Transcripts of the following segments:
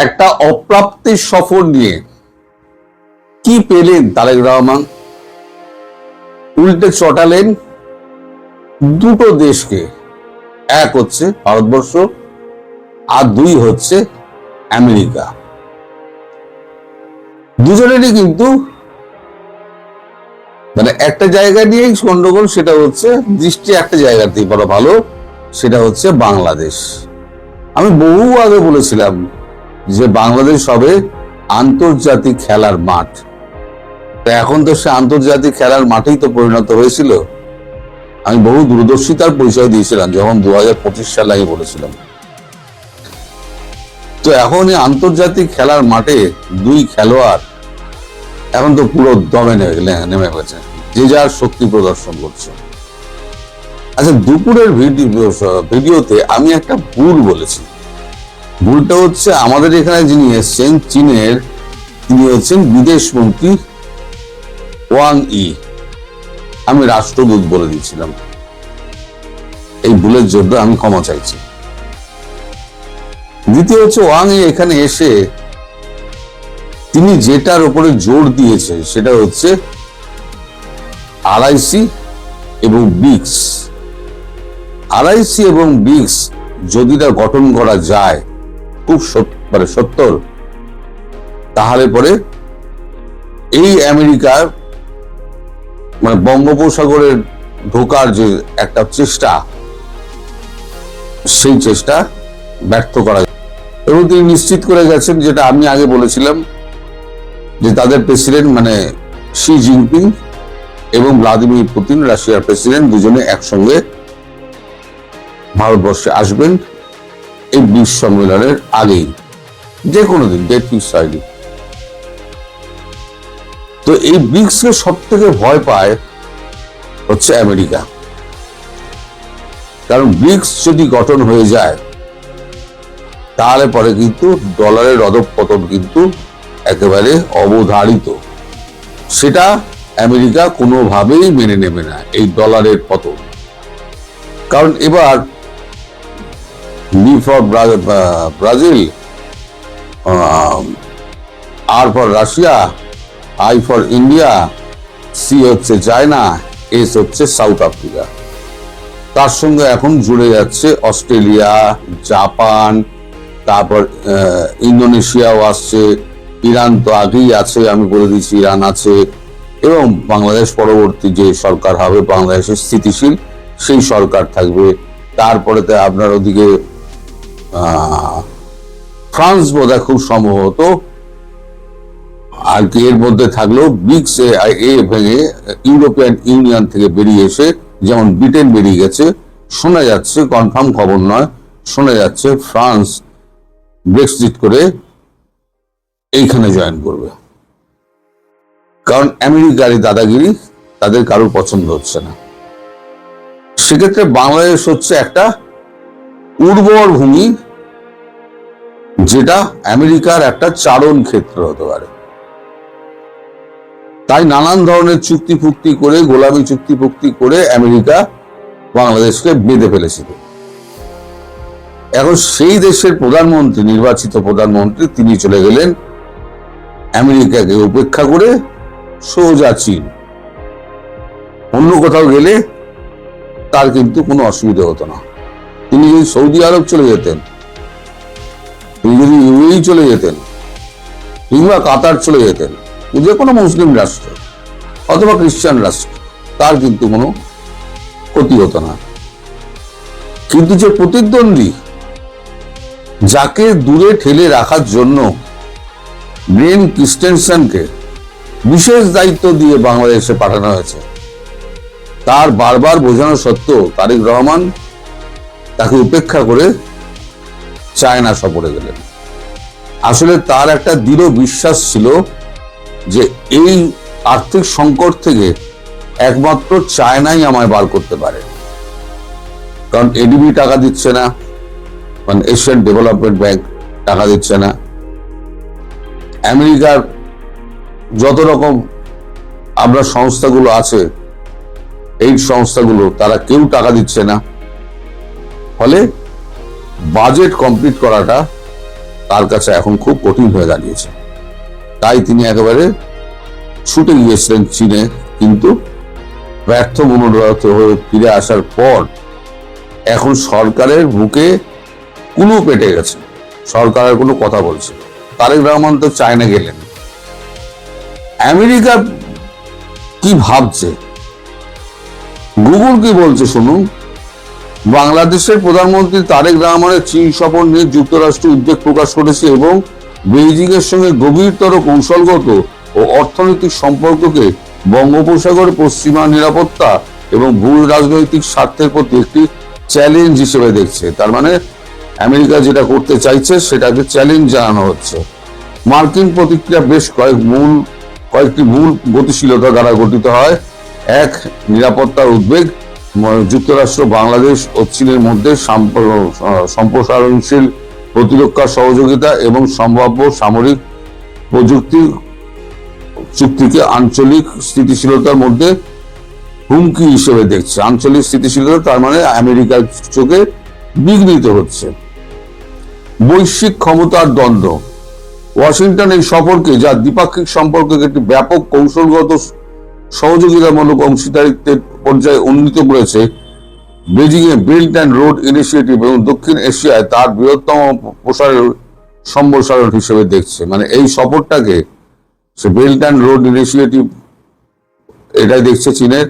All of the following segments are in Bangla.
একটা অপ্রাপ্তির সফর নিয়ে কি পেলেন তারেক রহমান? উল্টে চটালেন দুটো দেশকে, এক হচ্ছে ভারতবর্ষ আর দুই হচ্ছে আমেরিকা। দুজনেরই কিন্তু মানে একটা জায়গা নিয়েই গন্ডগোল, সেটা হচ্ছে দৃষ্টি একটা জায়গাতেই বড় ভালো, সেটা হচ্ছে বাংলাদেশ। আমি বহু আগে বলেছিলাম যে বাংলাদেশ হবে আন্তর্জাতিক খেলার মাঠ, এখন তো সে আন্তর্জাতিক খেলার মাঠেই তো পরিণত হয়েছিল। আমি বহু দূরদর্শিতার পরিচয় দিয়েছিলাম যখন 2025 সালে আমি বলেছিলাম। তো এখন এই আন্তর্জাতিক খেলার মাঠে দুই খেলোয়াড় এখন তো পুরো দমে নেমে গেছে, যে যার শক্তি প্রদর্শন করছে। আচ্ছা, দুপুরের ভিডিওতে আমি একটা ভুল বলেছি। ভুলটা হচ্ছে আমাদের এখানে যিনি এসছেন চীনের, তিনি হচ্ছেন বিদেশ মন্ত্রী ওয়াং ই। আমি রাষ্ট্রদূত বলে দিয়েছিলাম, এই ভুলের জন্য আমি ক্ষমা চাইছি। দ্বিতীয় হচ্ছে ওয়াং ই এখানে এসে তিনি যেটার উপরে জোর দিয়েছে সেটা হচ্ছে আরআইসি এবং ব্রিক্স। আরআইসি এবং ব্রিক্স যদি তা গঠন করা যায় খুব সত্তর, তাহলে পরে এই আমেরিকার মানে বঙ্গোপসাগরের ঢোকার যে একটা চেষ্টা, সেই চেষ্টা ব্যর্থ করা। এবং তিনি নিশ্চিত করে গেছেন, যেটা আমি আগে বলেছিলাম, যে তাদের প্রেসিডেন্ট মানে শি জিনপিং এবং ভ্লাদিমির পুতিন রাশিয়ার প্রেসিডেন্ট দুজনে একসঙ্গে ভারতবর্ষে আসবেন এই ব্রিক্স সম্মেলনের আগেই, যে কোনো দিন, ডেট ফিক্স হয়নি। তো এই ব্রিক্সকে সব থেকে ভয় পায় হচ্ছে আমেরিকা, কারণ ব্রিক্স যদি গঠন হয়ে যায় তাহলে পরে কিন্তু ডলারের অধঃপতন কিন্তু একেবারে অবধারিত। সেটা আমেরিকা কোনোভাবেই মেনে নেবে না, এই ডলারের পতন। কারণ এবার B for Brazil, R for Russia, I for India, C হচ্ছে চায়না, এস হচ্ছে সাউথ আফ্রিকা। তার সঙ্গে এখন জুড়ে যাচ্ছে অস্ট্রেলিয়া, জাপান, তারপর ইন্দোনেশিয়াও আসছে, ইরান তো আগেই আছে, আমি বলে দিচ্ছি ইরান আছে, এবং বাংলাদেশ পরবর্তী যে সরকার হবে বাংলাদেশের স্থিতিশীল সেই সরকার থাকবে। তারপরে আপনার ওদিকে ফ্রান্স বোধহয় খুব সম্ভবত, আর কি এর মধ্যে থাকলেও ব্রিক্স এ ভেঙে ইউরোপিয়ান ইউনিয়ন থেকে বেরিয়ে এসে, যেমন ব্রিটেন বেরিয়ে গেছে, শোনা যাচ্ছে, কনফার্ম খবর নয়, শোনা যাচ্ছে ফ্রান্স ব্রেক্সিট করে এইখানে জয়েন করবে। কারণ আমেরিকার দাদাগিরি তাদের কারোর পছন্দ হচ্ছে না। সেক্ষেত্রে বাংলাদেশ হচ্ছে একটা উর্বর ভূমি, যেটা আমেরিকার একটা চারণ ক্ষেত্র হতে পারে। তাই নানান ধরনের চুক্তি ফুক্তি করে, গোলামি চুক্তি ফুক্তি করে আমেরিকা বাংলাদেশকে বেঁধে ফেলেছিল। এখন সেই দেশের প্রধানমন্ত্রী, নির্বাচিত প্রধানমন্ত্রী, তিনি চলে গেলেন আমেরিকাকে উপেক্ষা করে সোজা চীন। অন্য কোথাও গেলে তার কিন্তু কোনো অসুবিধা হতো না। তিনি যদি সৌদি আরব চলে যেতেন, তিনি যদি ইউএই চলে যেতেন, কিংবা কাতার চলে যেতেন, যে কোনো মুসলিম রাষ্ট্র অথবা খ্রিস্টান রাষ্ট্র, তার কিন্তু কোনো ক্ষতি হতো না। কিন্তু যে প্রতিদ্বন্দ্বী, যাকে দূরে ঠেলে রাখার জন্য ব্রেন ক্রিস্টেনসনকে বিশেষ দায়িত্ব দিয়ে বাংলাদেশে পাঠানো হয়েছে, তার বারবার বোঝানো সত্ত্বেও তারেক রহমান তাকে উপেক্ষা করে চায়না সফরে গেলেন। আসলে তার একটা দৃঢ় বিশ্বাস ছিল যে এই আর্থিক সংকট থেকে একমাত্র চায়নাই আমায় বার করতে পারে। কারণ এডিবি টাকা দিচ্ছে না, মানে এশিয়ান ডেভেলপমেন্ট ব্যাংক টাকা দিচ্ছে না, আমেরিকার যত রকম আমরা সংস্থাগুলো আছে, এই সংস্থাগুলো তারা কেউ টাকা দিচ্ছে না। ফলে বাজেট কমপ্লিট করাটা তার কাছে এখন খুব কঠিন হয়ে দাঁড়িয়েছে। তাই তিনি একেবারে ছুটে গিয়েছিলেন চীনে, কিন্তু ব্যর্থ মনোরথ হয়ে ফিরে আসার পর এখন সরকারের বুকে কুলু পেটে গেছে, সরকারের কোনো কথা বলছে। তারেক রহমান তো চায়না গেলেন। আমেরিকা কি ভাবছে, গুগল কি বলছে শুনুন। বাংলাদেশের প্রধানমন্ত্রী তারেক রহমানের চীন সফর নিয়ে যুক্তরাষ্ট্র উদ্বেগ প্রকাশ করেছে এবং বেইজিং এর সঙ্গে গভীরতর কৌশলগত ও অর্থনৈতিক সম্পর্ককে বঙ্গোপসাগরে পশ্চিমা নিরাপত্তা এবং ভূ রাজনৈতিক স্বার্থের প্রতি একটি চ্যালেঞ্জ হিসেবে দেখছে। তার মানে আমেরিকা যেটা করতে চাইছে সেটাকে চ্যালেঞ্জ জানানো হচ্ছে। মার্কিন প্রতিক্রিয়া বেশ কয়েকটি মূল গতিশীলতা দ্বারা গঠিত হয়। এক, নিরাপত্তার উদ্বেগ। যুক্তরাষ্ট্র বাংলাদেশ ও চীনের মধ্যে সম্প্রসারণশীল প্রতিরক্ষা সহযোগিতা এবং সম্ভাব্য সামরিক প্রযুক্তি চুক্তিকে আঞ্চলিক স্থিতিশীলতার মধ্যে হুমকি হিসেবে দেখছে। আঞ্চলিক স্থিতিশীলতা তার মানে আমেরিকার চোখে বিঘ্নিত হচ্ছে। বৈশ্বিক ক্ষমতার দ্বন্দ্ব। ওয়াশিংটন এই সফরকে, যা দ্বিপাক্ষিক সম্পর্কে একটি ব্যাপক কৌশলগত সহযোগিতামূলক অংশীদারিত্বের পর্যায়ে উন্নীত করেছে, Beijing A belt and road initiative এবং দক্ষিণ এশিয়ায় তার বৃহত্তম সম্প্রসারণ হিসেবে দেখছে। মানে এই সফরটাকে সে বেল্ট অ্যান্ড রোড ইনিশিয়েটিভ এটাই দেখছে, চীনের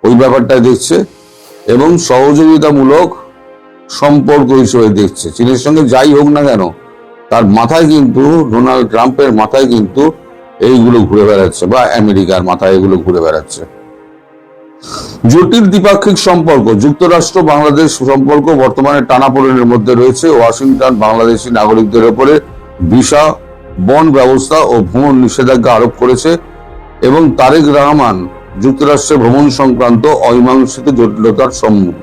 ওই ব্যাপারটাই দেখছে এবং সহযোগিতামূলক সম্পর্ক হিসেবে দেখছে। চীনের সঙ্গে যাই হোক না কেন, তার মাথায় কিন্তু, ডোনাল্ড ট্রাম্পের মাথায় কিন্তু এইগুলো ঘুরে বেড়াচ্ছে, বা আমেরিকার মাথায় এগুলো ঘুরে বেড়াচ্ছে। জটিল দ্বিপাক্ষিক সম্পর্ক। যুক্তরাষ্ট্র বাংলাদেশ সম্পর্ক বর্তমানে টানাপোড়েনের মধ্যে রয়েছে। ওয়াশিংটন বাংলাদেশি নাগরিকদের উপরে ভিসা, বন্ড ব্যবস্থা ও ভ্রমণ নিষেধাজ্ঞা আরোপ করেছে এবং তারেক রহমান যুক্তরাষ্ট্রে ভ্রমণ সংক্রান্ত অমীমাংসিত জটিলতার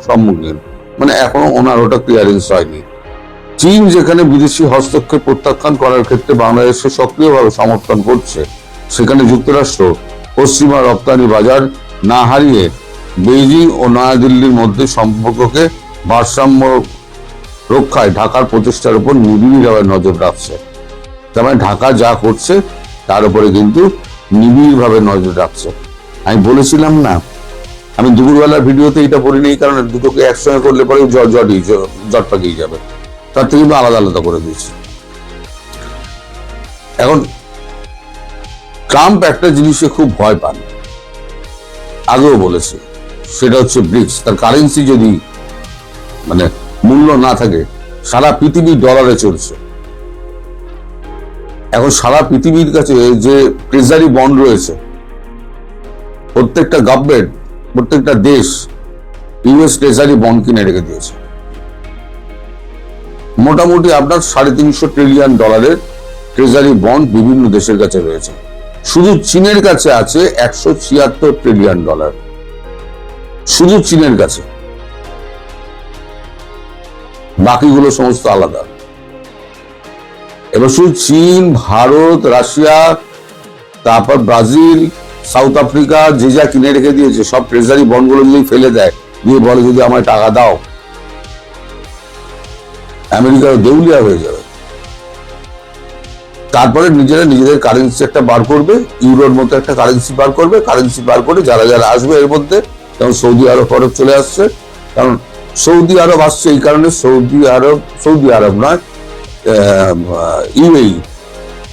সম্মুখীন। মানে এখনো ওনার ওটা ক্লিয়ারেন্স হয়নি। চীন যেখানে বিদেশি হস্তক্ষেপ প্রত্যাখ্যান করার ক্ষেত্রে বাংলাদেশকে সক্রিয়ভাবে সমর্থন করছে, সেখানে যুক্তরাষ্ট্র পশ্চিমা রপ্তানি বাজার না হারিয়ে বেইজিং ও নয়াদিল্লির মধ্যে সম্পর্ককে ভারসাম্য রক্ষায় ঢাকার প্রচেষ্টার উপর নিবিড়ভাবে নজর রাখছে। তার মানে ঢাকা যা করছে তার উপরে কিন্তু নিবিড়ভাবে নজর রাখছে। আমি বলেছিলাম না, আমি দুপুরবেলার ভিডিওতে এটা বলিনি, এই কারণে দুটোকে একসঙ্গে করলে পরে জট পাকিয়ে যাবে, তার থেকে আলাদা আলাদা করে দিয়েছি। এখন ট্রাম্প একটা জিনিসে খুব ভয় পান, আগেও বলেছে, সেটা হচ্ছে ব্রিক্স। তার কারেন্সি যদি মানে মূল্য না থাকে, সারা পৃথিবী ডলারে চলছে। এখন সারা পৃথিবীর কাছে যে ট্রেজারি বন্ড রয়েছে, প্রত্যেকটা গভর্নমেন্ট, প্রত্যেকটা দেশ ইউএস ট্রেজারি বন্ড কিনে রেখে দিয়েছে। মোটামুটি আপনার 350 ট্রিলিয়ন ডলারের ট্রেজারি বন্ড বিভিন্ন দেশের কাছে রয়েছে। শুধু চীনের কাছে আছে 176 ট্রিলিয়ন ডলার, শুধু চীনের কাছে। বাকিগুলো সমস্ত আলাদা। এবার শুধু চীন, ভারত, রাশিয়া, তারপর ব্রাজিল, সাউথ আফ্রিকা যে যা কিনে রেখে দিয়েছে, সব ট্রেজারি বন্ডগুলো যদি ফেলে দেয়, দিয়ে বলে যদি আমায় টাকা দাও, আমেরিকার দেউলিয়া হয়ে যাবে। তারপরে নিজেরা নিজেদের কারেন্সি একটা বার করবে, ইউরোর মতো একটা কারেন্সি বার করবে। কারেন্সি বার করে যারা যারা আসবে এর মধ্যে, যেমন সৌদি আরব চলে আসছে, কারণ সৌদি আরব আসছে এই কারণে, সৌদি আরব নয়,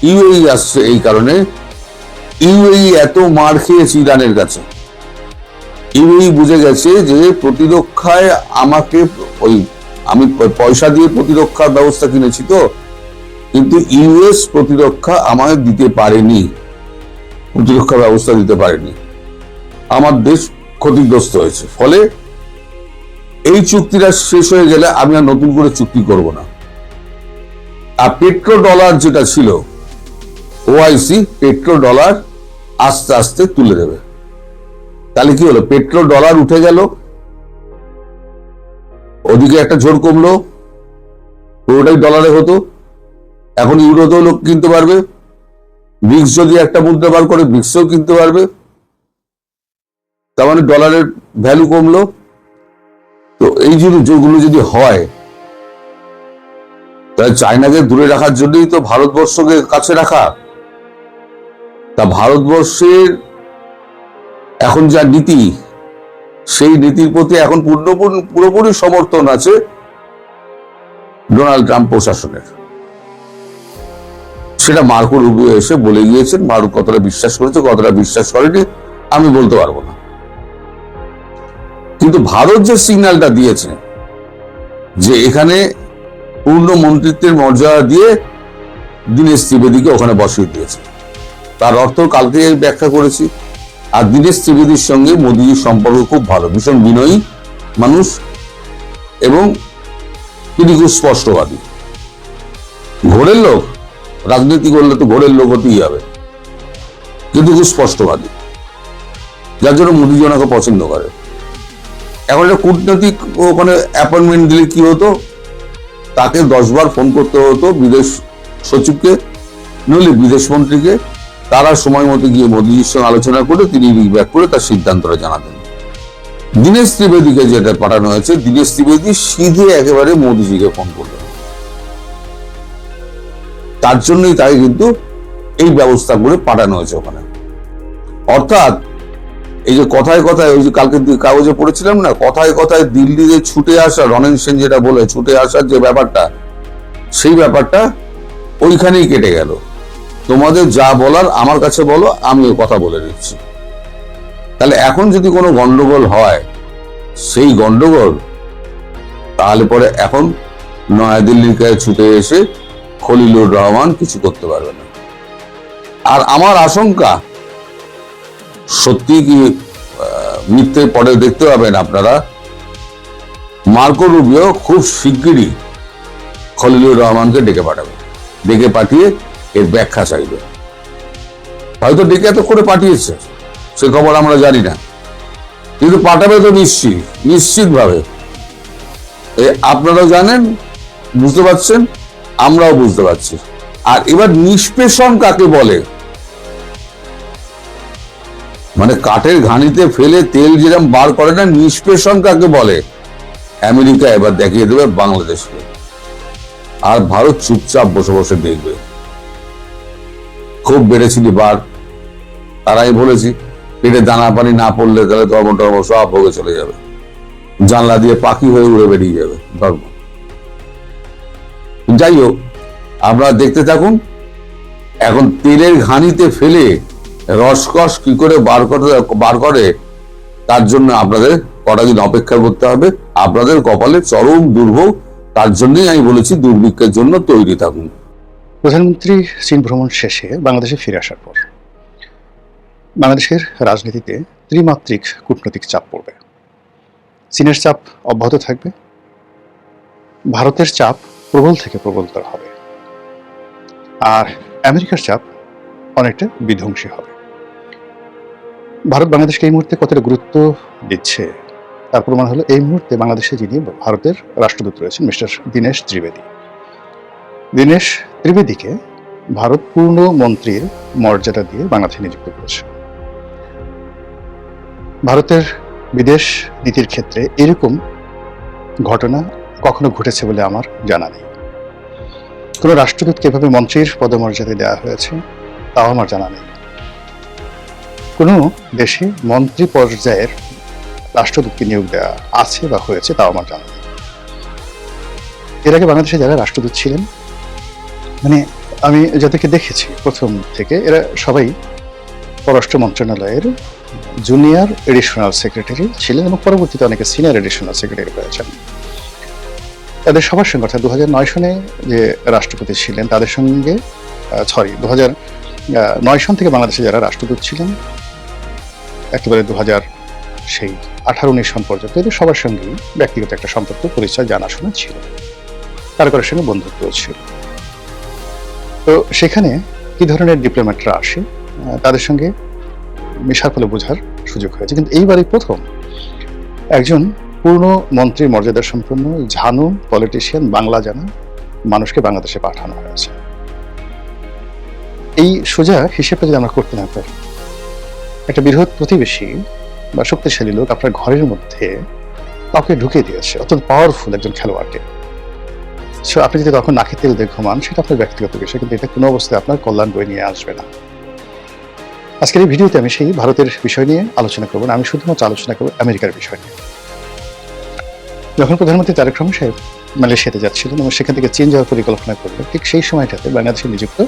ইউএই আসছে এই কারণে। ইউএই এত মার খেয়েছে ইরানের কাছে, ইউএই বুঝে গেছে যে প্রতিরক্ষায় আমাকে আমি পয়সা দিয়ে প্রতিরক্ষার ব্যবস্থা কিনেছি তো, কিন্তু ইউএস প্রতিরক্ষা আমায় দিতে পারেনি, প্রতিরক্ষা ব্যবস্থা দিতে পারেনি, আমার দেশ ক্ষতিগ্রস্ত হয়েছে। ফলে এই চুক্তিটা শেষ হয়ে গেলে আমি আর নতুন করে চুক্তি করব না। আর পেট্রো ডলার যেটা ছিল, ওআইসি পেট্রো ডলার আস্তে আস্তে তুলে দেবে। তাহলে কি হলো, পেট্রো ডলার উঠে গেল, ওদিকে একটা ঝোড় কমলো, পুরোটাই ডলারে হতো, এখন ইউরোতেও লোক কিনতে পারবে। ব্রিক্স যদি একটা মুদ্রা বার করে, ব্রিক্সও কিনতে পারবে। তার মানে ডলারের ভ্যালু কমলো। তো এই যেগুলো যদি হয়, তাই চায়নাকে দূরে রাখার জন্যই তো ভারতবর্ষকে কাছে রাখা। তা ভারতবর্ষের এখন যা নীতি, সেই নীতির প্রতি এখন পুরোপুরি সমর্থন আছে ডোনাল্ড ট্রাম্প প্রশাসনের। সেটা মার্কো রুবিও এসে বলে গিয়েছেন। ভারত কতটা বিশ্বাস করেছে কতটা বিশ্বাস করেনি আমি বলতে পারবো না, কিন্তু ভারত যে সিগন্যালটা দিয়েছে যে এখানে পূর্ণ মন্ত্রিত্বের মর্যাদা দিয়ে দীনেশ ত্রিবেদীকে ওখানে বসিয়ে দিয়েছে, তার অর্থ কালকে ব্যাখ্যা করেছি। আর দীনেশ ত্রিবেদীর সঙ্গে মোদীর সম্পর্ক খুব ভালো, ভীষণ বিনয়ী মানুষ এবং তিনি খুব স্পষ্টবাদী। ঘোরের লোক, রাজনীতি করলে তো ঘোরের লোক হতেই হবে, কিন্তু খুব স্পষ্টবাদী, যার জন্য মোদী ওনাকে পছন্দ করে। এখন একটা কূটনৈতিক ওখানে অ্যাপয়েন্টমেন্ট দিলে কি হতো, তাকে 10 বার ফোন করতে হতো বিদেশ সচিবকে, নইলে বিদেশ মন্ত্রীকে। তারা সময় মতো গিয়ে মোদীজির সঙ্গে আলোচনা করে তিনি রিব্যাক করে তার সিদ্ধান্তটা জানাতেন। দীনেশ ত্রিবেদীকে যেটা পাঠানো হয়েছে, দীনেশ ত্রিবেদী সিধে একেবারে মোদীজিকে ফোন করলেন। তার জন্যই তাকে কিন্তু এই ব্যবস্থা করে পাঠানো হয়েছে ওখানে। অর্থাৎ এই যে কথায় কথায়, ওই যে কালকে কাগজে পড়েছিলাম না, কথায় কথায় দিল্লিতে ছুটে আসা, রনেন সেন যেটা বলে ছুটে আসার যে ব্যাপারটা, সেই ব্যাপারটা ওইখানেই কেটে গেল। তোমাদের যা বলার আমার কাছে বলো, আমি ওই কথা বলে দিচ্ছি। তাহলে এখন যদি কোনো গন্ডগোল হয়, সেই গন্ডগোল তাহলে পরে এখন নয়াদিল্লির কাছে ছুটে এসে খলিলুর রহমান কিছু করতে পারবে না। আর আমার আশঙ্কা, সত্যি কি মিথ্যে পরে দেখতে পাবেন আপনারা, মার্কো রুবিও খুব শিগগিরই খলিলুর রহমানকে ডেকে পাঠাবে, ডেকে পাঠিয়ে এর ব্যাখ্যা চাইবে। হয়তো ডেকে এত করে পাঠিয়েছে, সে খবর আমরা জানি না, কিন্তু পাঠাবে তো নিশ্চিতভাবে। আপনারাও জানেন, বুঝতে পারছেন, আমরাও বুঝতে পারছি। আর এবার নিষ্পেষণ কাকে বলে, মানে কাঠের ঘানিতে ফেলে তেল যেরকম বার করে না, নিষ্পেষণ কাকে বলে আমেরিকা এবার দেখিয়ে দেবে বাংলাদেশকে। আর ভারত চুপচাপ বসে বসে দেখবে। খুব বেড়েছিল বার, তারাই বলেছি পেটে দানা পানি না পড়লে তাহলে ধর্ম টর্ম সব ভোগে চলে যাবে, জানলা দিয়ে পাখি হয়ে উড়ে বেরিয়ে যাবে ধর্ম। যাই হোক, আপনারা দেখতে থাকুন। এখন তেলের ঘানিতে ফেলে রসকস কি করে বার করে, তার জন্য আপনাদের কটা দিন অপেক্ষা করতে হবে। আপনাদের কপালে চরম দুর্ভোগ, তার জন্যই আমি বলেছি দুর্ভিক্ষের জন্য তৈরি থাকুন। প্রধানমন্ত্রী চীন ভ্রমণ শেষে বাংলাদেশে ফিরে আসার পর বাংলাদেশের রাজনীতিতে ত্রিমাত্রিক কূটনৈতিক চাপ পড়বে। চীনের চাপ অব্যাহত থাকবে, ভারতের চাপ প্রবল থেকে প্রবলতর হবে, আর আমেরিকার চাপ অনেকটা বিধ্বংসী হবে। ভারত বাংলাদেশকে এই মুহূর্তে কতটা গুরুত্ব দিচ্ছে তার প্রমাণ হলো এই মুহূর্তে বাংলাদেশে যিনি ভারতের রাষ্ট্রদূত রয়েছেন মিস্টার দীনেশ ত্রিবেদী। দীনেশ ত্রিবেদীকে ভারত পূর্ণ মন্ত্রীর মর্যাদা দিয়ে বাংলাদেশে নিযুক্ত করেছে। ভারতের বিদেশ নীতির ক্ষেত্রে এরকম ঘটনা কখনো ঘটেছে বলে আমার জানা নেই। কোনো রাষ্ট্রদূতকে এভাবে মন্ত্রীর পদমর্যাদা দেওয়া হয়েছে তাও আমার জানা নেই। কোনো দেশে মন্ত্রী পর্যায়ের রাষ্ট্রদূতকে নিয়োগ দেওয়া আছে বা হয়েছে তাও আমার জানা নেই। এর আগে বাংলাদেশে যারা রাষ্ট্রদূত ছিলেন, মানে আমি যাদেরকে দেখেছি প্রথম থেকে, এরা সবাই পররাষ্ট্র মন্ত্রণালয়ের জুনিয়র এডিশনাল সেক্রেটারি ছিলেন এবং পরবর্তীতে অনেকে সিনিয়র এডিশনাল সেক্রেটারি হয়েছেন। তাদের সবার সঙ্গে, অর্থাৎ 2009 সনে যে রাষ্ট্রপতি ছিলেন তাদের সঙ্গে, 2009 সন থেকে বাংলাদেশে যারা রাষ্ট্রদূত ছিলেন একেবারে 2018-19 সন পর্যন্ত, এদের সবার সঙ্গেই ব্যক্তিগত একটা সম্পর্ক, পরিচয়, জানাশোনা ছিল, কারো কারোর সঙ্গে বন্ধুত্ব ছিল। তো সেখানে কি ধরনের ডিপ্লোম্যাটরা আসে তাদের সঙ্গে মেশার ফলে বোঝার সুযোগ হয়েছে। কিন্তু এইবারই প্রথম একজন পূর্ণ মন্ত্রীর মর্যাদা সম্পন্ন ঝানু পলিটিশিয়ান, বাংলা জানা মানুষকে বাংলাদেশে পাঠানো হয়েছে। এই সোজা হিসেবটা যদি আমরা করতে না পারি, একটা বৃহৎ প্রতিবেশী বা শক্তিশালী লোক আপনার ঘরের মধ্যে কাউকে ঢুকিয়ে দিয়েছে, অত্যন্ত পাওয়ারফুল একজন খেলোয়াড়কে, সো আপনি যদি তখন নাকে তেল দিয়ে ঘুমান, সেটা আপনার ব্যক্তিগত বিষয়, কিন্তু এটা কোনো অবস্থায় আপনার কল্যাণ বয়ে নিয়ে আসবে না। আজকের এই ভিডিওতে আমি সেই ভারতের বিষয় নিয়ে আলোচনা করব না, আমি শুধুমাত্র আলোচনা করব আমেরিকার বিষয় নিয়ে। যখন প্রধানমন্ত্রী তারেক রহমান সাহেব মালয়েশিয়াতে যাচ্ছিলেন এবং সেখান থেকে চীন যাওয়ার পরিকল্পনা করলেন, ঠিক সেই সময়টাতে বাংলাদেশে নিযুক্ত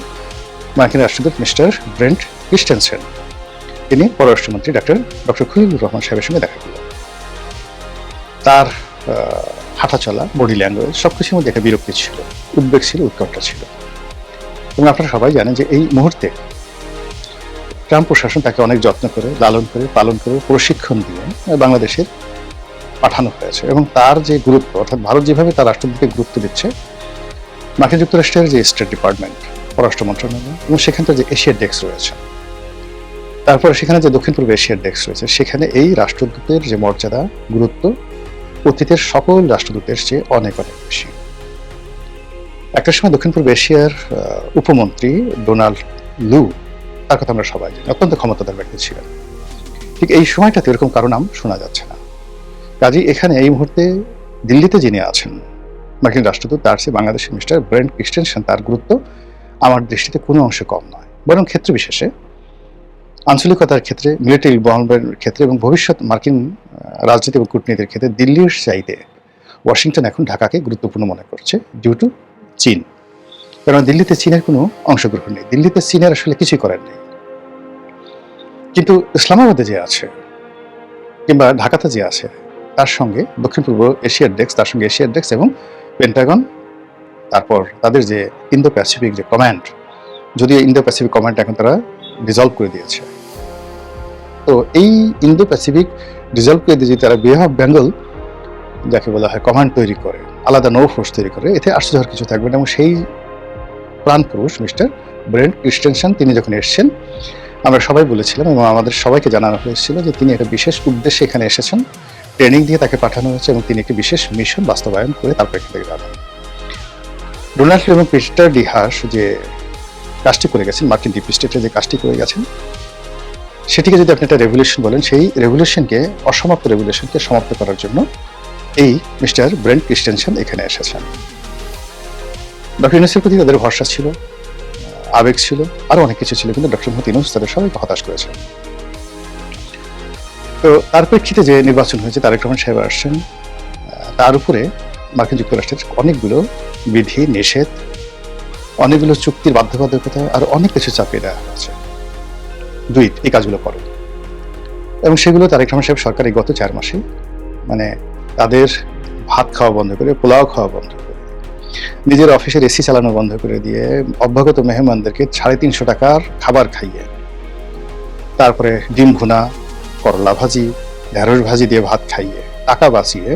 মার্কিন রাষ্ট্রদূত মিস্টার ব্রেন্ট ক্রিস্টেনসেন, তিনি পররাষ্ট্রমন্ত্রী ডক্টর খলিলুর রহমান সাহেবের সঙ্গে দেখা করলেন। তার হাঁটা চলা, বডি ল্যাঙ্গুয়েজ সবকিছুর মধ্যে একটা বিরক্তি ছিল, উদ্বেগ ছিল, উৎকণ্ঠা ছিল। এবং আপনারা সবাই জানেন যে এই মুহূর্তে ট্রাম্প প্রশাসন তাকে অনেক যত্ন করে, লালন করে, পালন করে, প্রশিক্ষণ দিয়ে বাংলাদেশের পাঠানো হয়েছে। এবং তার যে গুরুত্ব, অর্থাৎ ভারত যেভাবে তার রাষ্ট্রদূতকে গুরুত্ব দিচ্ছে, মার্কিন যুক্তরাষ্ট্রের যে স্টেট ডিপার্টমেন্ট, পররাষ্ট্র মন্ত্রণালয় এবং সেখানকার যে এশিয়ার ডেস্ক রয়েছে, তারপরে সেখানে যে দক্ষিণ পূর্ব এশিয়ার ডেস্ক রয়েছে, সেখানে এই রাষ্ট্রদূতের যে মর্যাদা, গুরুত্ব অতীতের সকল রাষ্ট্রদূতের চেয়ে অনেক অনেক বেশি। একটা সময় দক্ষিণ পূর্ব এশিয়ার উপমন্ত্রী ডোনাল্ড লু, তার কথা আমরা সবাই জানি, অত্যন্ত ক্ষমতাধর ব্যক্তি ছিলেন। ঠিক এই সময়টাতে এরকম কারো নাম শোনা যাচ্ছে না। কাজেই এখানে এই মুহূর্তে দিল্লিতে যিনি আছেন মার্কিন রাষ্ট্রদূত, তার চেয়ে বাংলাদেশের মিস্টার ব্রেন্ট ক্রিস্টেনসেন, তার গুরুত্ব আমার দৃষ্টিতে কোনো অংশে কম নয়, বরং ক্ষেত্র বিশেষে, আঞ্চলিকতার ক্ষেত্রে, মিলিটারি ইনভলভমেন্টের ক্ষেত্রে এবং ভবিষ্যৎ মার্কিন রাজনীতি এবং কূটনীতির ক্ষেত্রে দিল্লির চাইতে ওয়াশিংটন এখন ঢাকাকে গুরুত্বপূর্ণ মনে করছে, ডিউ টু চীন। কারণ দিল্লিতে চীনের কোনো অংশগ্রহণ নেই, দিল্লিতে চীনের আসলে কিছুই করার নেই। কিন্তু ইসলামাবাদে যে আছে কিংবা ঢাকাতে যে আছে, তার সঙ্গে দক্ষিণ পূর্ব এশিয়ার ডেস্ক, তার সঙ্গে এশিয়ার ডেস্ক এবং পেন্টাগন, তারপর তাদের যে ইন্দো প্যাসিফিক যে কমান্ড, যদিও ইন্দো প্যাসিফিক কমান্ড এখন তারা ডিজলভ করে দিয়েছে, তো এই ইন্দো প্যাসিফিক ডিজলভ করে দিয়ে যদি তারা বে অফ বেঙ্গল যাকে বলা হয় কমান্ড তৈরি করে, আলাদা নৌ ফোর্স তৈরি করে, এতে আশ্চর্য হওয়ার কিছু থাকবে না। এবং সেই প্রাণ পুরুষ মিস্টার ব্রেন্ট ক্রিস্টেনসেন, তিনি যখন এসেছেন, আমরা সবাই বলেছিলাম এবং আমাদের সবাইকে জানানো হয়েছিল যে তিনি একটা বিশেষ উদ্দেশ্যে এখানে এসেছেন, ট্রেনিং দিয়ে তাকে পাঠানো হয়েছে এবং তিনি একটি বিশেষ মিশন বাস্তবায়ন করে তারপর এখান থেকে যাবেন। ডোনাল্ড এবং পিটার ডি হাস যে কাজটি করে গেছেন, মার্কিন ডিপ স্টেটে যে কাজটি করে গেছেন, সেটিকে যদি আপনি একটা রেভলিউশন বলেন, সেই রেভলিউশনকে, অসমাপ্ত রেভলিউশনকে সমাপ্ত করার জন্য এই মিস্টার ব্রেন্ট ক্রিস্টেনসেন এখানে এসেছেন। ডক্টর ইউনূসের প্রতি তাদের ভরসা ছিল, আবেগ ছিল, আরো অনেক কিছু ছিল, কিন্তু ডক্টর মোহাম্মদ ইউনূস তাদের সবাইকে হতাশ করেছেন। তো তার প্রেক্ষিতে যে নির্বাচন হয়েছে, তারেক রহমান সাহেব আসছেন, তার উপরে মার্কিন যুক্তরাষ্ট্রের অনেকগুলো বিধি নিষেধ, অনেকগুলো চুক্তির বাধ্যবাধকতা আর অনেক কিছু চাপিয়ে দেওয়া হয়েছে, এই কাজগুলো করো। এবং সেগুলো তারেক রহমান সাহেব সরকার এই গত 4 মাসে মানে তাদের ভাত খাওয়া বন্ধ করে, পোলাও খাওয়া বন্ধ করে, নিজের অফিসের এসি চালানো বন্ধ করে দিয়ে, অভ্যাগত মেহমানদেরকে 350 টাকার খাবার খাইয়ে, তারপরে ডিম ভুনা, করলা ভাজি, ঢেঁড়স ভাজি দিয়ে ভাত খাইয়ে, টাকা বাঁচিয়ে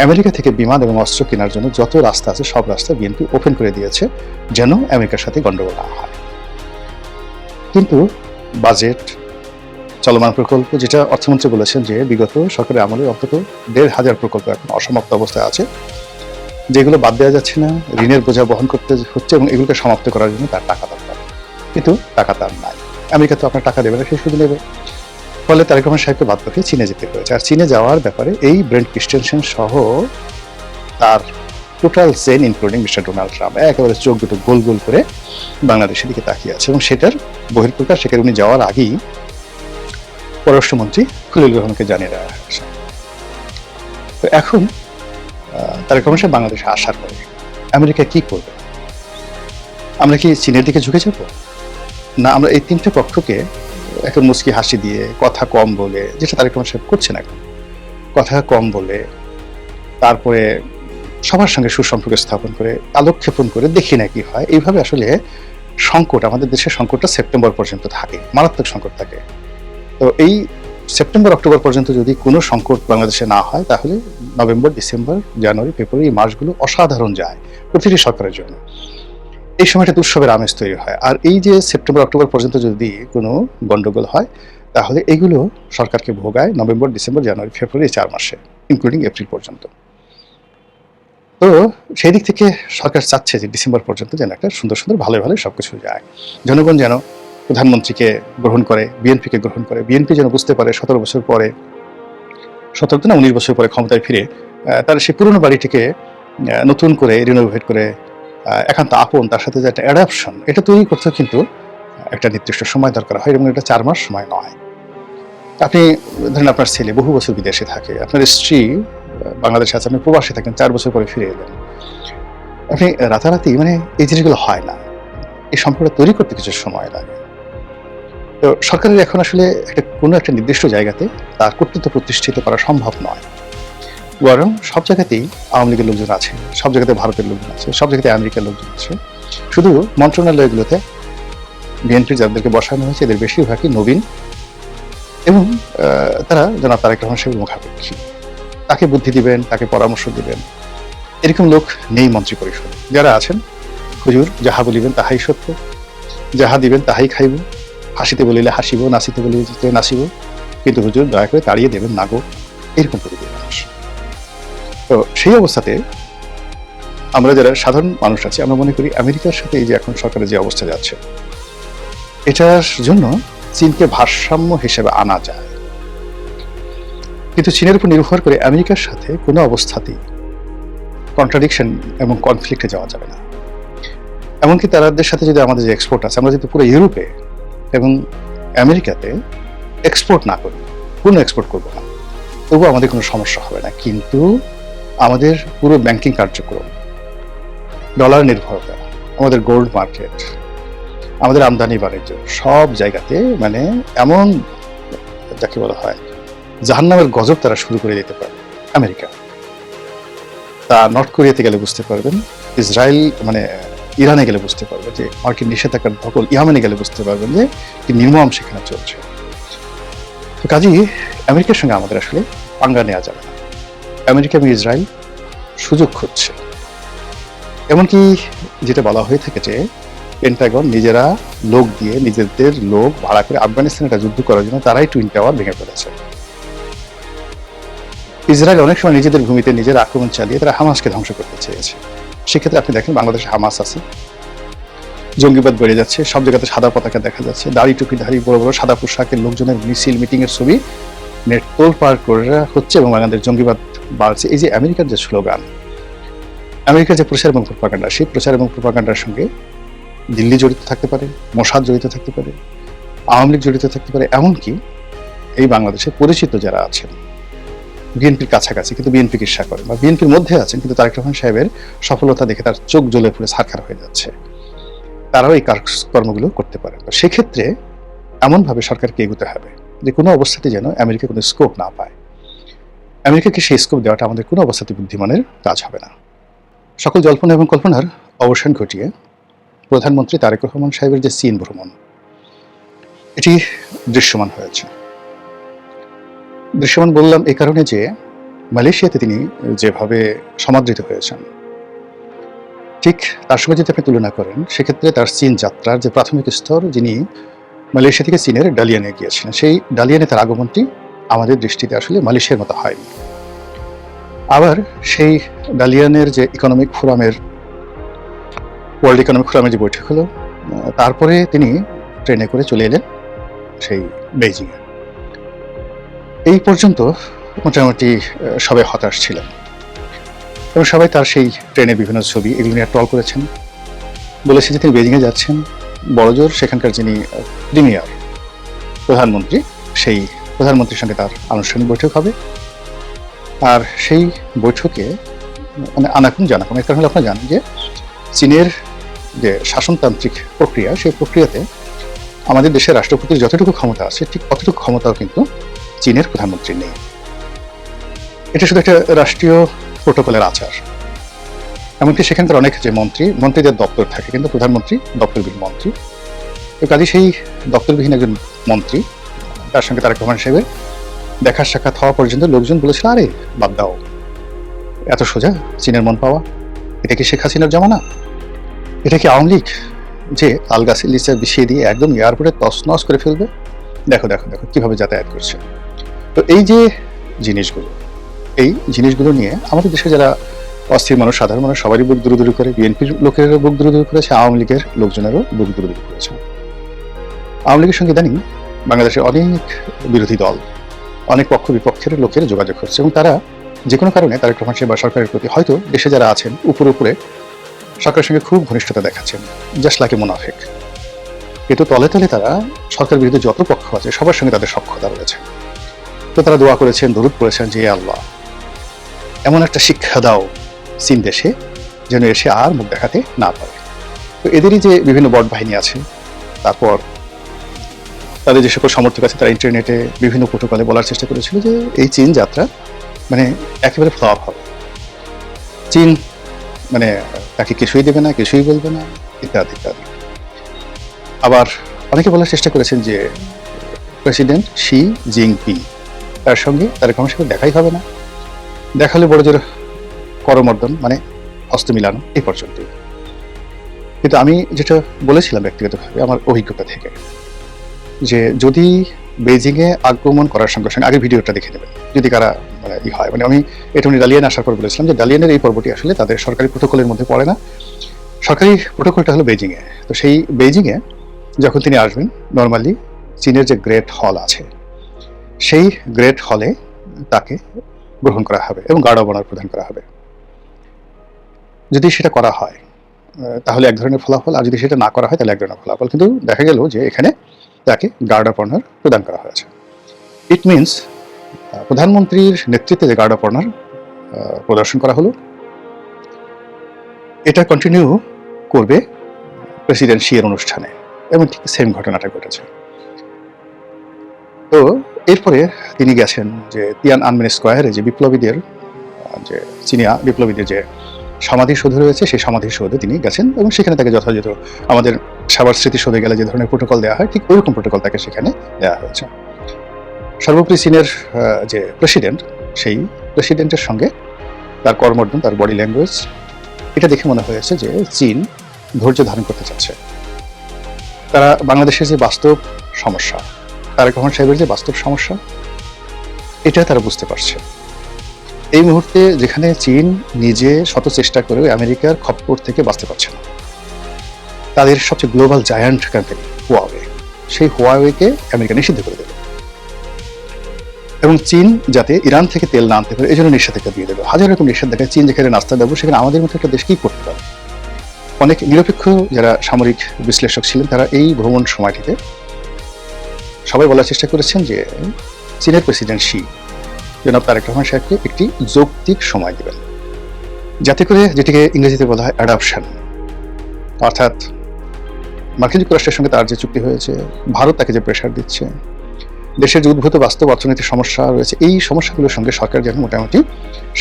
আমেরিকা থেকে বিমান এবং অস্ত্র কেনার জন্য যত রাস্তা আছে সব রাস্তা বিএনপি ওপেন করে দিয়েছে, যেন আমেরিকার সাথে গন্ডগোল না হয়। কিন্তু বাজেট, চলমান প্রকল্প, যেটা অর্থমন্ত্রী বলেছেন যে বিগত সরকারের আমলে অন্তত 1,500 প্রকল্প এখন অসমাপ্ত অবস্থায় আছে, যেগুলো বাদ দেওয়া যাচ্ছে না, ঋণের বোঝা বহন করতে হচ্ছে এবং এগুলোকে সমাপ্ত করার জন্য তার টাকা দরকার। কিন্তু টাকা তার নাই, আমেরিকা তো আপনার টাকা দেবে না, সে শুধু নেবে। ফলে তারেক রহমান সাহেবকে বাধ্য হয়ে চীনে যেতে হয়েছে। আর চীনে যাওয়ার ব্যাপারে এই ব্রেন্ট ক্রিস্টেনসেন সহ তার total chain, including mister Donald Trump, একেবারে চোখ দুটো গোল গোল করে বাংলাদেশের দিকে তাকিয়ে আছে। এবং সেটার বহিঃপ্রকাশ সেখানে উনি যাওয়ার আগেই পররাষ্ট্রমন্ত্রী খলিলুর রহমানকে জানিয়ে দেওয়া হয়েছে। তো এখন তারেক রহমান সাহেব বাংলাদেশে আসার পরে আমেরিকা কি করবে? আমরা কি চীনের দিকে ঝুঁকে যাব? না আমরা এই তিনটে পক্ষকে একটা মুচকি হাসি দিয়ে, কথা কম বলে, যেটা তারেক রহমান সাহেব করছেন এখন, কথা কম বলে, তারপরে সবার সঙ্গে সুসম্পর্ক স্থাপন করে, আলোকক্ষেপণ করে দেখি না কি হয়, এইভাবে আসলে সংকট, আমাদের দেশের সংকটটা সেপ্টেম্বর পর্যন্ত থাকে, মারাত্মক সংকট থাকে। তো এই সেপ্টেম্বর অক্টোবর পর্যন্ত যদি কোনো সংকট বাংলাদেশে না হয়, তাহলে নভেম্বর, ডিসেম্বর, জানুয়ারি, ফেব্রুয়ারি, এই মাসগুলো অসাধারণ যায় প্রতিটি সরকারের জন্য। এই সময়টা উৎসবের আমেজ তৈরি হয়। আর এই যে সেপ্টেম্বর অক্টোবর পর্যন্ত যদি কোনো গন্ডগোল হয়, তাহলে এগুলো সরকারকে ভোগায় নভেম্বর, ডিসেম্বর, জানুয়ারি, ফেব্রুয়ারি, 4 মাসে, ইনক্লুডিং এপ্রিল পর্যন্ত। তো সেই দিক থেকে সরকার চাচ্ছে যে ডিসেম্বর পর্যন্ত যেন একটা সুন্দর সুন্দর ভালো ভালো সবকিছু যায়, জনগণ যেন প্রধানমন্ত্রীকে গ্রহণ করে, বিএনপিকে গ্রহণ করে, বিএনপি যেন বুঝতে পারে 17 বছর পরে, 17 না 19 বছর পরে ক্ষমতায় ফিরে তারা সেই পুরনো বাড়িটিকে নতুন করে রিনোভেট করে একান্ত আপন, তার সাথে যে একটা অ্যাডাপশন, এটা তৈরি করতেও কিন্তু একটা নির্দিষ্ট সময় দরকার হয়, এবং এটা 4 মাস সময় নয়। আপনি ধরেন আপনার ছেলে বহু বছর বিদেশে থাকে, আপনার স্ত্রী বাংলাদেশে আছে, আপনি প্রবাসে থাকেন, 4 বছর পরে ফিরে এলেন, আপনি রাতারাতি মানে এই জিনিসগুলো হয় না। এই সম্পর্কটা তৈরি করতে কিছু সময় লাগে। তো সরকারের এখন আসলে কোনো একটা নির্দিষ্ট জায়গাতে তার কর্তৃত্ব প্রতিষ্ঠিত করা সম্ভব নয়, বরং সব জায়গাতেই আওয়ামী লীগের লোকজন আছে, সব জায়গাতে ভারতের লোকজন আছে, সব জায়গাতে আমেরিকার লোকজন আছে। শুধু মন্ত্রণালয়গুলোতে বিএনপি যাদেরকে বসানো হয়েছে এদের বেশিরভাগই নবীন, এবং তারা জনাব তারেক রহমান সাহেবের মুখাপেক্ষী। তাকে বুদ্ধি দিবেন, তাকে পরামর্শ দিবেন, এরকম লোক নেই মন্ত্রী পরিষদে। যারা আছেন, হুজুর যাহা বলিবেন তাহাই সত্য, যাহা দিবেন তাহাই খাইব, হাসিতে বলিলে হাসিব, নাচিতে বলিলে নাচিব, কিন্তু হুজুর দয়া করে তাড়িয়ে দেবেন না গো, এরকম প্রকৃতির মানুষ। তো সেই অবস্থাতে আমরা যারা সাধারণ মানুষ আছি, আমরা মনে করি আমেরিকার সাথে এই যে এখন সরকারের যে অবস্থা যাচ্ছে, এটার জন্য চীনকে ভারসাম্য হিসেবে আনা যায়, কিন্তু চীনের উপর নির্ভর করে আমেরিকার সাথে কোনো অবস্থাতেই কন্ট্রাডিকশন এবং কনফ্লিক্টে যাওয়া যাবে না। এমনকি তাদের সাথে যদি আমাদের যে এক্সপোর্ট আছে, আমরা যদি পুরো ইউরোপে এবং আমেরিকাতে এক্সপোর্ট না করি, কোনো এক্সপোর্ট করবো না, তবুও আমাদের কোনো সমস্যা হবে না। কিন্তু আমাদের পুরো ব্যাংকিং কার্যক্রম, ডলার নির্ভরতা, আমাদের গোল্ড মার্কেট, আমাদের আমদানি বাণিজ্য, সব জায়গাতে মানে এমন যাকে বলা হয় জাহান্নামের গজব তারা শুরু করে দিতে পারে আমেরিকা। তা নর্থ কোরিয়াতে গেলে বুঝতে পারবেন, ইসরায়েল মানে ইরানে গেলে বুঝতে পারবেন যে মার্কিন নিষেধাজ্ঞার ধকল, ইয়ামেনে গেলে বুঝতে পারবেন যে কি নির্মম সেখানে চলছে। তো কাজেই আমেরিকার সঙ্গে আমাদের আসলে পাঙ্গা নেওয়া যাবে না। আমেরিকা এবং ইসরায়েল সুযোগ খুঁজছে, এমনকি যেটা বলা হয়ে থাকে যে পেন্টাগন নিজেরা লোক দিয়ে, নিজেদের লোক ভাড়া করে আফগানিস্তানে একটা যুদ্ধ করার জন্য তারাই টুইন টাওয়ার ভেঙে ফেলেছে। ইসরায়েল অনেক সময় নিজেদের ভূমিতে নিজের আক্রমণ চালিয়ে তারা হামাসকে ধ্বংস করতে চেয়েছে। সেক্ষেত্রে আপনি দেখেন বাংলাদেশে হামাস আছে, জঙ্গিবাদ বেড়ে যাচ্ছে, সব জায়গাতে সাদা পতাকা দেখা যাচ্ছে, দাড়ি টুপিধারী বড় বড় সাদা পোশাকের লোকজনের মিছিল মিটিং এর ছবি নেট তোলপাড় করে হচ্ছে, এবং বাংলাদেশ জঙ্গিবাদ বাড়ছে। এই যে আমেরিকার যে স্লোগান, আমেরিকার যে প্রচার এবং প্রোপাগান্ডা, সেই প্রচার এবং প্রোপাগান্ডার সঙ্গে দিল্লি জড়িত থাকতে পারে, মোসাদ জড়িত থাকতে পারে, আওয়ামী লীগ জড়িত থাকতে পারে, এমনকি এই বাংলাদেশে পরিচিত যারা আছেন বিএনপির কাছাকাছি কিন্তু বিএনপিকে ঈর্ষা করেন, বা বিএনপির মধ্যে আছেন কিন্তু তারেক রহমান সাহেবের সফলতা দেখে তার চোখ জ্বলে পুরো ছারখার হয়ে যাচ্ছে, তারাও এই কর্মগুলো করতে পারে। সেক্ষেত্রে এমনভাবে সরকারকে এগোতে হবে যে কোনো অবস্থাতে যেন আমেরিকা কোনো স্কোপ না পায়। আমেরিকাকে সেই স্কোপ দেওয়াটা আমাদের কোনো অবস্থাতে বুদ্ধিমানের কাজ হবে না। সকল জল্পনা এবং কল্পনার অবসান ঘটিয়ে প্রধানমন্ত্রী তারেক রহমান সাহেবের যে চীন ভ্রমণ, এটি দৃশ্যমান হয়েছে। দৃশ্যমান বললাম এই কারণে যে মালয়েশিয়াতে তিনি যেভাবে সমাদৃত হয়েছেন, ঠিক তার সঙ্গে যদি আপনি তুলনা করেন, সেক্ষেত্রে তার চীন যাত্রার যে প্রাথমিক স্তর, যিনি মালয়েশিয়া থেকে চীনের ডালিয়ানে গিয়েছিলেন, সেই ডালিয়ানে তার আগমনটি আমাদের দৃষ্টিতে আসলে মালয়েশিয়ার মতো হয়নি। আবার সেই ডালিয়ানের যে ইকোনমিক ফোরামের, ওয়ার্ল্ড ইকোনমিক ফোরামের যে বৈঠক হলো, তারপরে তিনি ট্রেনে করে চলে এলেন সেই বেইজিংয়ে। এই পর্যন্ত মোটামুটি সবাই হতাশ ছিলেন, এবং সবাই তার সেই ট্রেনের বিভিন্ন ছবি এগুলো নিয়ে ট্রল করেছেন, বলেছে যে তিনি বেজিংয়ে যাচ্ছেন, বড়জোর সেখানকার যিনি প্রিমিয়ার প্রধানমন্ত্রী, সেই প্রধানমন্ত্রীর সঙ্গে তার আনুষ্ঠানিক বৈঠক হবে। আর সেই বৈঠকে মানে আনাকুন জানাকুন, এর কারণে আপনারা জানেন যে চীনের যে শাসনতান্ত্রিক প্রক্রিয়া, সেই প্রক্রিয়াতে আমাদের দেশের রাষ্ট্রপতির যতটুকু ক্ষমতা আছে, ঠিক অতটুকু ক্ষমতাও কিন্তু চীনের প্রধানমন্ত্রী নেই। এটা শুধু একটা রাষ্ট্রীয় প্রোটোকলের আচার। এমনকি সেখানকার অনেক যে মন্ত্রীদের দপ্তর থাকে, কিন্তু প্রধানমন্ত্রী দপ্তরবিহীন মন্ত্রী। তো কাজে সেই দপ্তরবিহীন একজন মন্ত্রী, তার সঙ্গে তারেক রহমান সাহেবের দেখা সাক্ষাৎ হওয়া পর্যন্ত লোকজন বলেছিল, আরে বাদ দাও, এত সোজা চীনের মন পাওয়া, এটা কি শেখ হাসিনার জমানা? এটা কি আওয়ামী লীগ যে তাল গাছের লিচা বিষিয়ে দিয়ে একদম এয়ারপোর্টে তছনছ করে ফেলবে? দেখো দেখো দেখো কিভাবে যাতায়াত করছে। তো এই যে জিনিসগুলো, এই জিনিসগুলো নিয়ে আমাদের দেশে যারা অস্থির মানুষ, সাধারণ মানুষ, সবারই বুক দুরুদুরু করে। বিএনপির লোকেরও বুক দুরুদুরু করেছে, আওয়ামী লীগের লোকজনেরও বুক দুরুদুরু করেছে। আওয়ামী লীগের সঙ্গে ইদানিং বাংলাদেশে অনেক বিরোধী দল, অনেক পক্ষ বিপক্ষের লোকের যোগাযোগ হচ্ছে, এবং তারা যে কোনো কারণে তারেক রহমান সাহেব বা সরকারের প্রতি হয়তো দেশে যারা আছেন উপরে উপরে সরকারের সঙ্গে খুব ঘনিষ্ঠতা দেখাচ্ছেন, জাস্ট লাইক এ মুনাফিক, কিন্তু তলে তলে তারা সরকার বিরুদ্ধে যত পক্ষ আছে সবার সঙ্গে তাদের সখ্যতা রয়েছে। তো তারা দোয়া করেছেন, দরুদ পড়েছেন যে আল্লাহ এমন একটা শিক্ষা দাও চীন দেশে যেন এসে আর মুখ দেখাতে না পারে। তো এদেরই যে বিভিন্ন বট বাহিনী আছে, তারপর তাদের যে সকল সমর্থক আছে তারা ইন্টারনেটে বিভিন্ন প্রোটোকলে বলার চেষ্টা করেছিল যে এই চীন যাত্রা মানে একেবারে ফ্লপ হবে, চীন মানে তাকে কিছুই দেবে না, কিছুই বলবে না, ইত্যাদি ইত্যাদি। আবার অনেকে বলার চেষ্টা করেছেন যে প্রেসিডেন্ট শি জিনপিং তার সঙ্গে তারেক রহমান সাহেবের দেখাই হবে না, দেখালে বড় জোর করমর্দন মানে হস্ত মিলানো এই পর্যন্তই। কিন্তু আমি যেটা বলেছিলাম ব্যক্তিগতভাবে আমার অভিজ্ঞতা থেকে, যে যদি বেজিংয়ে আগমন করার সঙ্গে সঙ্গে আগে ভিডিওটা দেখে নেবেন যদি কারা মানে হয়, মানে আমি এটা উনি ডালিয়ান আসার পর বলেছিলাম যে ডালিয়ানের এই পর্বটি আসলে তাদের সরকারি প্রোটোকলের মধ্যে পড়ে না, সরকারি প্রোটোকলটা হলো বেজিংয়ে। তো সেই বেজিংয়ে যখন তিনি আসবেন নর্মালি চীনের যে গ্রেট হল আছে সেই গ্রেট হলে তাকে গ্রহণ করা হবে এবং গার্ড অব অনার প্রদান করা হবে। যদি সেটা করা হয় তাহলে এক ধরনের ফলাফল, আর যদি সেটা না করা হয় তাহলে এক ধরনের ফলাফল। কিন্তু দেখা গেল যে এখানে তাকে গার্ড অফ অনার প্রদান করা হয়েছে। ইট মিনস প্রধানমন্ত্রীর নেতৃত্বে যে গার্ড অফ অনার প্রদর্শন করা হলো এটা কন্টিনিউ করবে প্রেসিডেন্ট শি এর অনুষ্ঠানে, এবং ঠিক সেম ঘটনাটা ঘটেছে। তো এরপরে তিনি গেছেন যে তিয়ান আনমেন স্কোয়ারে যে বিপ্লবীদের যে চীনিয়া বিপ্লবীদের যে সমাধিসৌধ রয়েছে সেই সমাধিসৌধে তিনি গেছেন এবং সেখানে তাকে যথাযথ আমাদের সাবার স্মৃতিসৌধে গেলে যে ধরনের প্রোটোকল দেওয়া হয় ঠিক ওইরকম প্রোটোকল তাকে সেখানে দেওয়া হয়েছে। সর্বোপরি চীনের যে প্রেসিডেন্ট সেই প্রেসিডেন্টের সঙ্গে তার কর্মর্দন, তার বডি ল্যাঙ্গুয়েজ, এটা দেখে মনে হয়েছে যে চীন ধৈর্য ধারণ করতে চাচ্ছে। তারা বাংলাদেশের যে বাস্তব সমস্যা, তারেক রহমান সাহেবের যে বাস্তব সমস্যা, এটা তারা বুঝতে পারছে। এই মুহূর্তে যেখানে চীন নিজে শত চেষ্টা করেও আমেরিকার খপ্পর থেকে বাঁচতে পারছে না, তাদের সবচেয়ে গ্লোবাল জায়ান্ট কোম্পানি হুয়াওয়ে, সেই হুয়াওয়েকে আমেরিকা নিষিদ্ধ করে দেবে এবং চীন যাতে ইরান থেকে তেল না আনতে পারে এই জন্য নিষেধাজ্ঞা দিয়ে দেবে। হাজার রকম নিষেধাজ্ঞা, চীন যেখানে নাস্তা দেবো সেখানে আমাদের মতো একটা দেশ কি করতে পারে। অনেক নিরপেক্ষ যারা সামরিক বিশ্লেষক ছিলেন তারা এই ভ্রমণ সময়টিতে সবাই বলার চেষ্টা করেছেন যে চীনের প্রেসিডেন্ট শি জনাব তারেক রহমান সাহেবকে একটি যৌক্তিক সময় দেবেন, যাতে করে যেটিকে ইংরেজিতে বলা হয় অ্যাডাপশন, অর্থাৎ মার্কিন যুক্তরাষ্ট্রের সঙ্গে তার যে চুক্তি হয়েছে, ভারত তাকে যে প্রেশার দিচ্ছে, দেশের যে উদ্ভূত বাস্তব অর্থনৈতিক সমস্যা রয়েছে, এই সমস্যাগুলোর সঙ্গে সরকার যেন মোটামুটি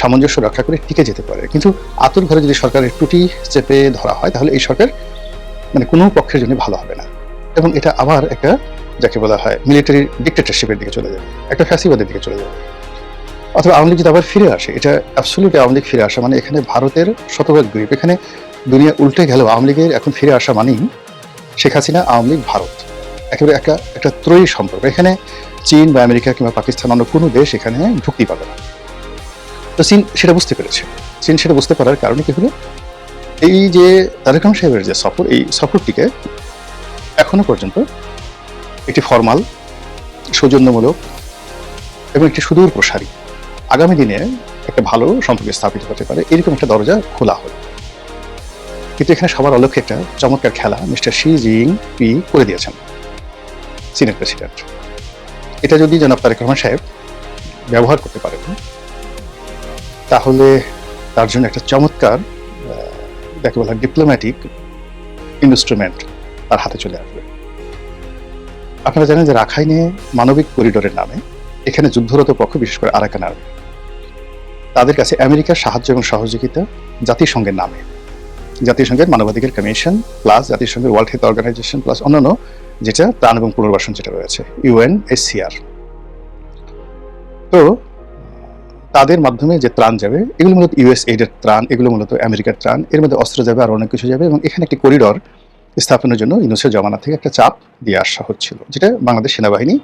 সামঞ্জস্য রক্ষা করে টিকে যেতে পারে। কিন্তু আতুর ঘরে যদি সরকারের টুটি চেপে ধরা হয় তাহলে এই সরকার মানে কোনো পক্ষের জন্য ভালো হবে না, এবং এটা আবার একটা যাকে বলা হয় মিলিটারি ডিক্টেটরশিপের দিকে চলে যাবে, একটা ফ্যাসিবাদের দিকে চলে যাবে। অথবা আওয়ামী লীগ যদি আবার ফিরে আসে, এটা অ্যাবসলিউটলি আওয়ামী লীগ ফিরে আসা মানে এখানে ভারতের শতভাগ গ্রিপ, এখানে দুনিয়া উল্টে গেল। আওয়ামী লীগের এখন ফিরে আসা মানেই শেখ হাসিনা, আওয়ামী লীগ, ভারত, একেবারে একটা ত্রয়ী সম্পর্ক। এখানে চীন বা আমেরিকা কিংবা পাকিস্তান অন্য কোনো দেশ এখানে ঢুকতেই পারবে না। তো চীন সেটা বুঝতে পেরেছে। চীন সেটা বুঝতে পারার কারণে কি হলো, এই যে তারেক রহমান সাহেবের যে সফর, এই সফরটিকে এখনো পর্যন্ত একটি ফরমাল, সৌজন্যমূলক এবং একটি সুদূর প্রসারী, আগামী দিনে একটা ভালো সম্পর্ক স্থাপিত হতে পারে এরকম একটা দরজা খোলা হলো। কিন্তু এখানে সবার অলক্ষ্যে একটা চমৎকার খেলা মিস্টার শি জিনপিং করে দিয়েছেন চীনের প্রেসিডেন্ট। এটা যদি জনাব তারেক রহমান সাহেব ব্যবহার করতে পারেন তাহলে তার জন্য একটা চমৎকার যাকে বলা হয় ডিপ্লোম্যাটিক ইনস্ট্রুমেন্ট তার হাতে চলে আসবে। আপনারা জানেন যে রাখাইনে মানবিক করিডোরের নামে এখানে যুদ্ধরত পক্ষ, বিশেষ করে আরাকান আর্মি, তাদের কাছে আমেরিকার সাহায্য এবং সহযোগিতা জাতিসংঘের নামে, জাতিসংঘের মানবাধিকার কমিশন প্লাস জাতিসংঘের ওয়ার্ল্ড হেলথ অর্গানাইজেশন প্লাস অন্যান্য যেটা ত্রাণ এবং পুনর্বাসন যেটা রয়েছে UNHCR, তো তাদের মাধ্যমে যে ত্রাণ যাবে এগুলো মূলত USAID এর ত্রাণ, এগুলো মূলত আমেরিকার ত্রাণ, এর মধ্যে অস্ত্র যাবে আর অনেক কিছু যাবে, এবং এখানে একটি করিডর স্থাপনের জন্য ইউনুসের জমানা থেকে একটা চাপ দিয়ে আসা হচ্ছিল, যেটা বাংলাদেশ সেনাবাহিনী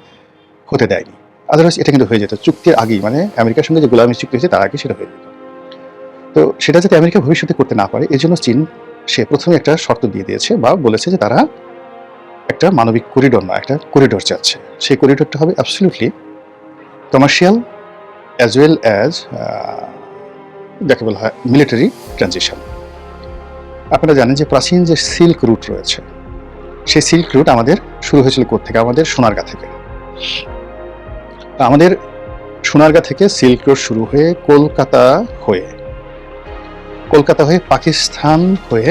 হতে দেয়নি। আদারওয়াইজ এটা কিন্তু হয়ে যেত চুক্তির আগেই, মানে আমেরিকার সঙ্গে যে গোলামি চুক্তি হয়েছে তার আগে সেটা হয়ে যেত। তো সেটা যাতে আমেরিকা ভবিষ্যতে করতে না পারে এই জন্য চীন সে প্রথমে একটা শর্ত দিয়ে দিয়েছে বা বলেছে যে তারা একটা মানবিক করিডোর না, একটা করিডোর চাচ্ছে। সেই করিডোরটা হবে absolutely commercial as well as যাকে বলা হয় মিলিটারি ট্রানজিশন। আপনারা জানেন যে প্রাচীন যে সিল্ক রুট রয়েছে, সেই সিল্ক রুট আমাদের শুরু হয়েছিল কোত্থেকে? আমাদের সোনারগাঁ থেকে। আমাদের সোনারগাঁ থেকে সিল্ক রোড শুরু হয়ে কলকাতা হয়ে পাকিস্তান হয়ে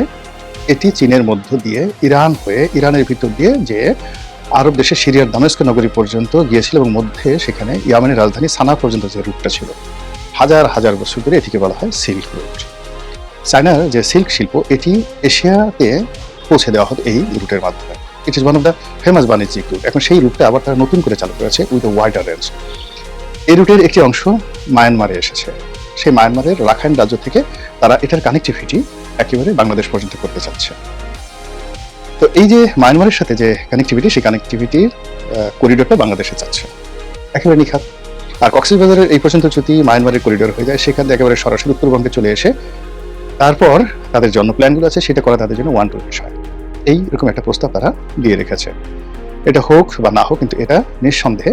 এটি চীনের মধ্য দিয়ে ইরান হয়ে ইরানের ভিতর দিয়ে যে আরব দেশে সিরিয়ার দামেস্ক নগরী পর্যন্ত গিয়েছিল এবং মধ্যে সেখানে ইয়ামেনের রাজধানী সানা পর্যন্ত যে রুটটা ছিল, হাজার হাজার বছর ধরে এটিকে বলা হয় সিল্ক রুট। চায়নার যে সিল্ক শিল্প এটি এশিয়াতে পৌঁছে দেওয়া হতো এই রুটের মাধ্যমে। It is one of the famous বাণিজ্যিক রুট। এখন সেই রুটটা আবার তারা নতুন করে চালু করেছে উইথ এ ওয়াইডার রেঞ্জ। এই রুটের একটি অংশ মায়ানমারে এসেছে। সেই মায়ানমারের রাখাইন রাজ্য থেকে তারা এটার কানেক্টিভিটি একেবারে বাংলাদেশ পর্যন্ত করতে চাচ্ছে। তো এই যে মায়ানমারের সাথে যে কানেক্টিভিটি, সেই কানেক্টিভিটির করিডোরটা বাংলাদেশে চাচ্ছে একেবারে নিখাত। আর কক্সবাজারের এই পর্যন্ত যদি মায়ানমারের করিডোর হয়ে যায়, সেখানে একেবারে সরাসরি উত্তরবঙ্গে চলে এসে তারপর তাদের জন্য প্ল্যানগুলো আছে সেটা করা তাদের জন্য ওয়ান টু বিষয়। এইরকম একটা প্রস্তাব তারা দিয়ে রেখেছে। এটা হোক বা না হোক, কিন্তু এটা নিঃসন্দেহে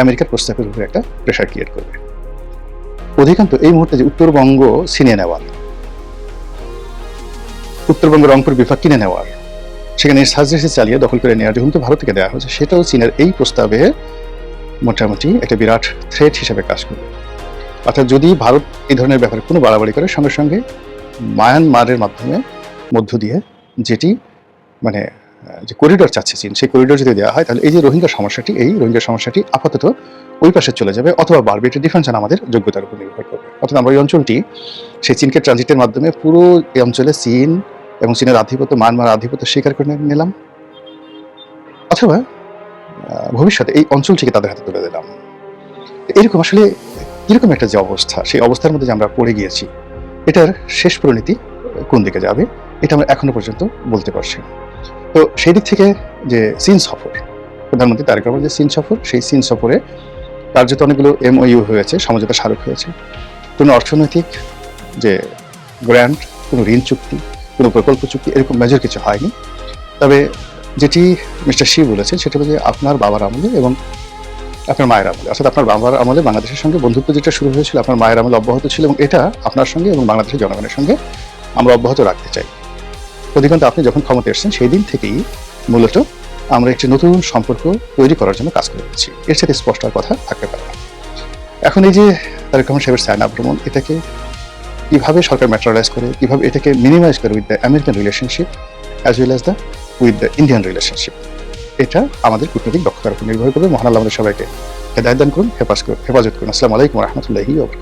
আমেরিকার প্রস্তাবের উপরে একটা প্রেশার ক্রিয়েট করবে। অধিকাংশ এই মুহূর্তে যে উত্তরবঙ্গ ছিনিয়ে নেওয়ার, উত্তরবঙ্গ রংপুর বিভাগ কিনে নেওয়ার, সেখানে সার্জারি চালিয়ে দখল করে নেওয়ার যে হুমকি ভারত থেকে দেওয়া হয়েছে, সেটাও চীনের এই প্রস্তাবে মোটামুটি একটা বিরাট থ্রেট হিসেবে কাজ করবে। অর্থাৎ যদি ভারত এই ধরনের ব্যাপারে কোনো বাড়াবাড়ি করে, সঙ্গে সঙ্গে মায়ানমারের মাধ্যমে মধ্য দিয়ে যেটি মানে যে করিডোর চাচ্ছে চীন, সেই করিডোর যদি দেওয়া হয়, তাহলে এই যে রোহিঙ্গা সমস্যাটি আপাতত ওই পাশে চলে যাবে অথবা বাড়বে। এটা ডিফেন্স আমাদের যোগ্যতার উপর নির্ভর করবে। অর্থাৎ আমরা এই অঞ্চলটি সেই চীনকে ট্রানজিটের মাধ্যমে পুরো এই অঞ্চলে চীন এবং চীনের আধিপত্য, মায়ানমার আধিপত্য স্বীকার করে নিলাম, অথবা ভবিষ্যতে এই অঞ্চলটিকে তাদের হাতে তুলে দিলাম। এরকম আসলে এরকম একটা যে অবস্থা, সেই অবস্থার মধ্যে যে আমরা পড়ে গিয়েছি, এটার শেষ পরিণতি কোন দিকে যাবে এটা আমরা এখনো পর্যন্ত বলতে পারছি না। তো সেই দিক থেকে যে চীন সফর, প্রধানমন্ত্রী তারেক রহমান যে চীন সফর, সেই চীন সফরে কার্যত অনেকগুলো MOU হয়েছে, সমঝোতা স্মারক হয়েছে। কোনো অর্থনৈতিক যে গ্র্যান্ট, কোনো ঋণ চুক্তি, কোনো প্রকল্প চুক্তি, এরকম মেজর কিছু হয়নি। তবে যেটি মিস্টার শি বলেছেন সেটা হচ্ছে আপনার বাবার আমলে এবং আপনার মায়ের আমলে, অর্থাৎ আপনার বাবার আমলে বাংলাদেশের সঙ্গে বন্ধুত্ব যেটা শুরু হয়েছিল, আপনার মায়ের আমলে অব্যাহত ছিল, এবং এটা আপনার সঙ্গে এবং বাংলাদেশের জনগণের সঙ্গে আমরা অব্যাহত রাখতে চাই। অধিকাংশ আপনি যখন ক্ষমতা এসেছেন সেই দিন থেকেই মূলত আমরা একটি নতুন সম্পর্ক তৈরি করার জন্য কাজ করে যাচ্ছি। এর সাথে স্পষ্ট আর কথা থাকতে পারে না। এখন এই যে তারেক রহমান সাহেবের চায়না ভ্রমণ, এটাকে কিভাবে সরকার ম্যাটেরিয়ালাইজ করে, কিভাবে এটাকে মিনিমাইজ করে with the American relationship as well as the with the Indian relationship, এটা আমাদের কূটনৈতিক দক্ষতার উপর নির্ভর করবে। মহান আল্লাহ আমাদের সবাইকে হেদায়েত দান করুন, হেফাজত করুন। আসসালামু আলাইকুম ওয়া রাহমাতুল্লাহি ওয়া বারাকাতুহু।